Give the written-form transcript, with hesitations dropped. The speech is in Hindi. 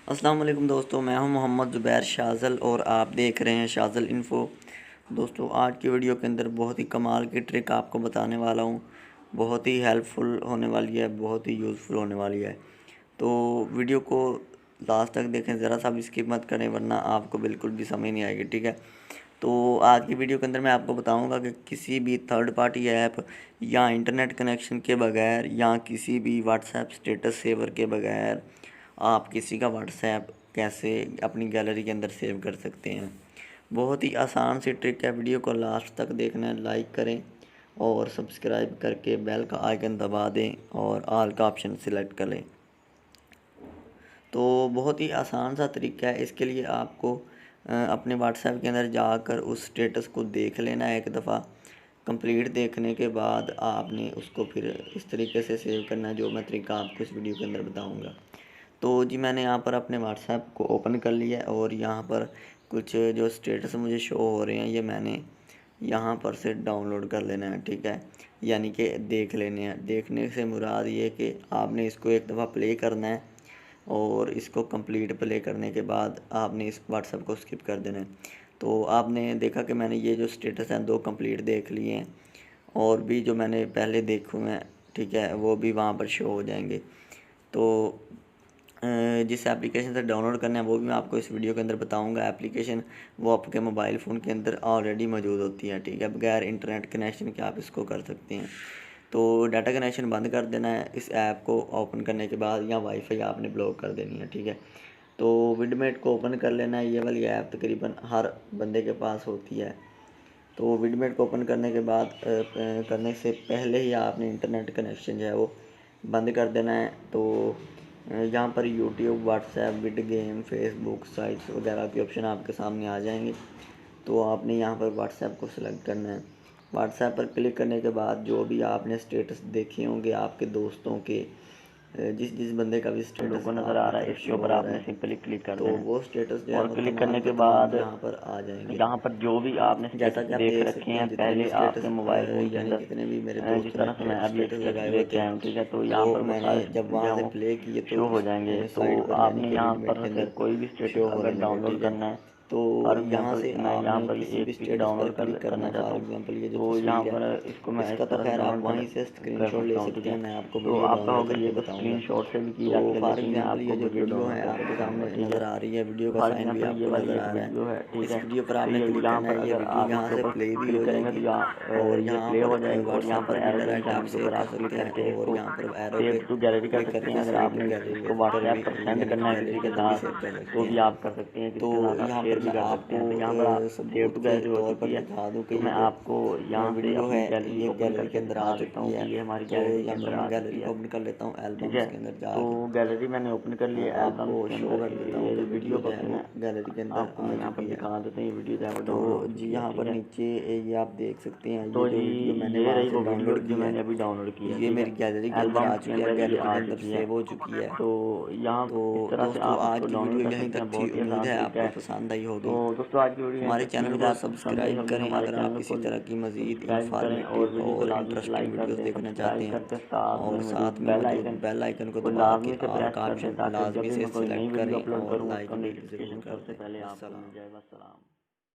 अस्सलाम वालेकुम दोस्तों, मैं हूं मोहम्मद ज़ुबैर शाज़ल और आप देख रहे हैं शाज़ल इन्फ़ो। दोस्तों, आज की वीडियो के अंदर बहुत ही कमाल की ट्रिक आपको बताने वाला हूं। बहुत ही हेल्पफुल होने वाली है, बहुत ही यूज़फुल होने वाली है। तो वीडियो को लास्ट तक देखें, ज़रा सा भी स्किप मत करें वरना आपको बिल्कुल भी समझ नहीं आएगी, ठीक है। तो आज की वीडियो के अंदर मैं आपको बताऊंगा कि किसी भी थर्ड पार्टी ऐप या इंटरनेट कनेक्शन के बगैर या किसी भी व्हाट्सएप स्टेटस सेवर के बगैर आप किसी का व्हाट्सएप कैसे अपनी गैलरी के अंदर सेव कर सकते हैं। बहुत ही आसान सी ट्रिक है। वीडियो को लास्ट तक देखना है, लाइक करें और सब्सक्राइब करके बेल का आइकन दबा दें और ऑल का ऑप्शन सिलेक्ट कर लें। तो बहुत ही आसान सा तरीका है। इसके लिए आपको अपने व्हाट्सएप के अंदर जाकर उस स्टेटस को देख लेना है एक दफ़ा। कंप्लीट देखने के बाद आपने उसको फिर इस तरीके से सेव करना है जो मैं तरीका आपको इस वीडियो के अंदर बताऊंगा। तो जी, मैंने यहाँ पर अपने व्हाट्सएप को ओपन कर लिया है और यहाँ पर कुछ जो स्टेटस मुझे शो हो रहे हैं ये मैंने यहाँ पर से डाउनलोड कर लेना है, ठीक है। यानी कि देख लेने हैं। देखने से मुराद ये कि आपने इसको एक दफ़ा प्ले करना है और इसको कंप्लीट प्ले करने के बाद आपने इस व्हाट्सएप को स्किप कर देना है। तो आपने देखा कि मैंने ये जो स्टेटस हैं 2 कंप्लीट देख लिए हैं और भी जो मैंने पहले देखे हैं, ठीक है, वो भी वहाँ पर शो हो जाएंगे। तो जिस एप्लीकेशन से डाउनलोड करना है वो भी मैं आपको इस वीडियो के अंदर बताऊंगा। एप्लीकेशन वो आपके मोबाइल फ़ोन के अंदर ऑलरेडी मौजूद होती है, ठीक है। बगैर इंटरनेट कनेक्शन के आप इसको कर सकते हैं। तो डाटा कनेक्शन बंद कर देना है इस ऐप को ओपन करने के बाद, या वाईफाई आपने ब्लॉक कर देनी है, ठीक है। तो विडमेट को ओपन कर लेना है। ये वाली ऐप तकरीबन हर बंदे के पास होती है। तो विडमेट को ओपन करने के बाद करने से पहले ही आपने इंटरनेट कनेक्शन जो है वो बंद कर देना है। तो यहाँ पर यूट्यूब, व्हाट्सएप, विड गेम, फेसबुक, साइट्स वगैरह के ऑप्शन आपके सामने आ जाएंगे। तो आपने यहाँ पर व्हाट्सएप को सिलेक्ट करना है। व्हाट्सएप पर क्लिक करने के बाद जो भी आपने स्टेटस देखे होंगे आपके दोस्तों के, जिस जिस बंदे का भी स्टेटस को नज़र आ रहा है, तरफ इसके शो ऊपर हो रहा आपने है, सिंपली क्लिक कर तो देना वो स्टेटस जो है और वो क्लिक तमाम करने के के तमाम बाद यहाँ पर आ जाएंगे। यहाँ पर जो भी आपने जैसा स्टेटस कि आप देख देख रखे सकते हैं हैं जितने भी पहले आपके स्टेटस मोबाइल फ़ोन के यानी अंदर, जितने भी मेरे जिस दोस्तों ने तरह से मैं अभी एक स्टेटस स्टेटस लगाए हुए लेके थे, आया हूँ, ठीक है। तो यहाँ वो पर वो मैंने सारे जब जो वहाँ है से वो प्ले किए तो शो हो इस जाएंगे। तो साइट पर यानी आपने कि यहाँ विडमेट के पर से अंदर कोई भी स्टेटस शो अगर होने लगे, डाउनलोड ठीक है। करना है, तो फॉर यहाँ एग्जांपल से मैं यहाँ आपने पर किसी भी एक पिक स्टेटस पर डाउनलोड क्लिक करना करना है। चाहता फॉर हूँ। एग्जांपल ये जो तो यहाँ तस्वीर है, पर इसको मैं इस इसका तो तरह से खैर आप डाउनलोड वहीं से कर स्क्रीनशॉट ले सकता हूँ, ठीक सकते हैं, है। मैं आपको तो वीडियो आप डाउनलोड कहोगे ये करके तो बताऊँगा। स्क्रीनशॉट से भी की तो जाती है, फॉर लेकिन मैं एग्जांपल ये आपको जो वीडियो वीडियो है डाउनलोड करके आपके बताऊँगा, सामने ठीक है। नज़र आ रही है, वीडियो का फॉर साइन भी एग्जांपल ये आपको वाली नज़र एक आ रहा वीडियो है, है। ठीक इस है। वीडियो पर तो आपने ये क्लिक यहाँ करना पर है। ये अगर वीडियो आप यहाँ इसके से ऊपर प्ले भी क्लिक हो करेंगे तो जाएगी और ये यहाँ प्ले पर हो जाएगी और यहाँ व्हाट्सएप पर पर भी एरो के डायरेक्ट आप निशान के सेव ऊपर कर आप क्लिक सकते हैं करके और इसको यहाँ पर एरो पे सेव टू गैलरी कर क्लिक सकते करके हैं। अगर सेव टू आपने गैलरी इसको पर व्हाट्सएप भी, पर सेंड यानी करना कि है गैलरी किसी के के अंदर भी साथ, सेव कर सकते तो भी हैं। आप कर सकते हैं, तो किसी के साथ आप यहाँ शेयर पर भी मैं कर सकते आपको हैं। तो यहाँ पर सेव सबूत टू के गैलरी हो तौर पर चुकी है। दिखा दूँ कि तो ये मैं जो आपको यहाँ से वीडियो है अपनी गैलरी ये ओपन गैलरी के करके अंदर आ दिखा देता चुकी हूँ है। कि ये हमारी तो गैलरी के यहाँ पर अंदर मैं आ गैलरी चुकी को है, ओपन कर लेता हूँ ठीक एल्बम्स है। के अंदर तो जाकर। गैलरी मैंने ओपन कर लिया है आपको एल्बम्स के शो अंदर। कर देता हूँ ये कि जो वीडियो वीडियो जो को है थी वो मैं गैलरी के अंदर आपको आ मैं यहाँ पर चुकी है। दिखा देता हूँ। ये वीडियो जो है वो तो डाउनलोड हो जी, चुकी है, यहाँ ठीक पर है। नीचे ये आप देख सकते हैं, ये तो जो जी वीडियो मैंने ये वहाँ रही से वो वीडियो डाउनलोड जो की है मैंने अभी डाउनलोड की है, ये ठीक है। मेरी गैलरी के अंदर आ एल्बम्स के चुकी है, अंदर ये गैलरी के आ अंदर चुकी है। सेव हो चुकी है। तो यहाँ तो इस तरह से दोस्तों, आप आज इसको की डाउनलोड वीडियो कर यहीं सकते तक हैं, थी। बहुत ही उम्मीद आसान है तरीका आपको है। पसंद आई तो होगी। दोस्तों आज की वीडियो यहीं हमारे तक थी। चैनल उम्मीद है को आपको पसंद आई सब्सक्राइब होगी। करें हमारे अगर आप चैनल इसी को तरह की मज़ीद सब्सक्राइब करें और इंफॉर्मेटिव वीडियो को और लाजमी से इंटरेस्टिंग लाइक कर वीडियोस दें। देखना चाहते सब्सक्राइब हैं करके साथ में और मौजूद साथ में बेल मौजूद आइकन बेल आइकन को को दबा के लाजमी से ऑल प्रेस का कर दें, ऑप्शन ताकि जब लाजमी भी से मैं कोई नई सिलेक्ट वीडियो करें अपलोड और करूँ लाइक उसका भी ज़रूर नोटिफिकेशन कर सबसे दें। पहले आपको मिल अस्सलाम। जाए। बस सलाम।